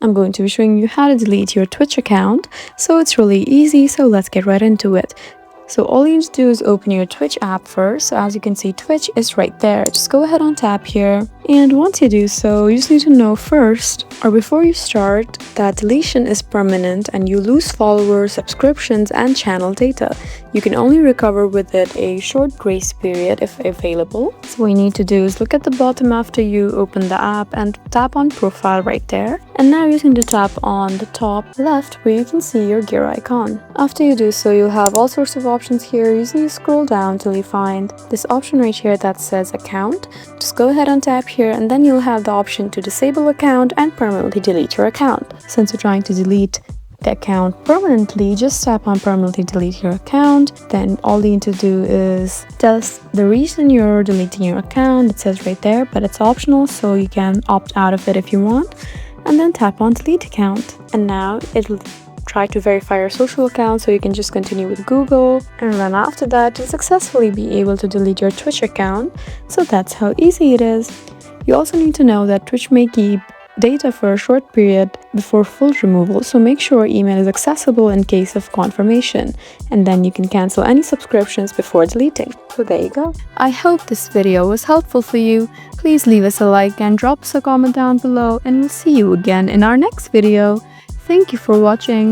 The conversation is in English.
I'm going to be showing you how to delete your Twitch account. So it's really easy, so let's get right into it. So all you need to do is open your Twitch app first. So as you can see, Twitch is right there. Just go ahead and tap here. And once you do so, you just need to know first, or before you start, that deletion is permanent and you lose followers, subscriptions, and channel data. You can only recover with it a short grace period if available. So what you need to do is look at the bottom after you open the app and tap on profile right there. And now you need to tap on the top left where you can see your gear icon. After you do so, you'll have all sorts of options here. You just need to scroll down till you find this option right here that says account. Just go ahead and tap here, and then you'll have the option to disable account and permanently delete your account. Since you're trying to delete the account permanently, just tap on permanently delete your account. Then all you need to do is tell us the reason you're deleting your account. It says right there, but it's optional, so you can opt out of it if you want. And then tap on delete account. And now it'll try to verify your social account, so you can just continue with Google, and then after that you'll successfully be able to delete your Twitch account. So that's how easy it is. You also need to know that Twitch may keep data for a short period before full removal, so make sure email is accessible in case of confirmation, and then you can cancel any subscriptions before deleting. So there you go. I hope this video was helpful for you. Please leave us a like and drop us a comment down below, and we'll see you again in our next video. Thank you for watching.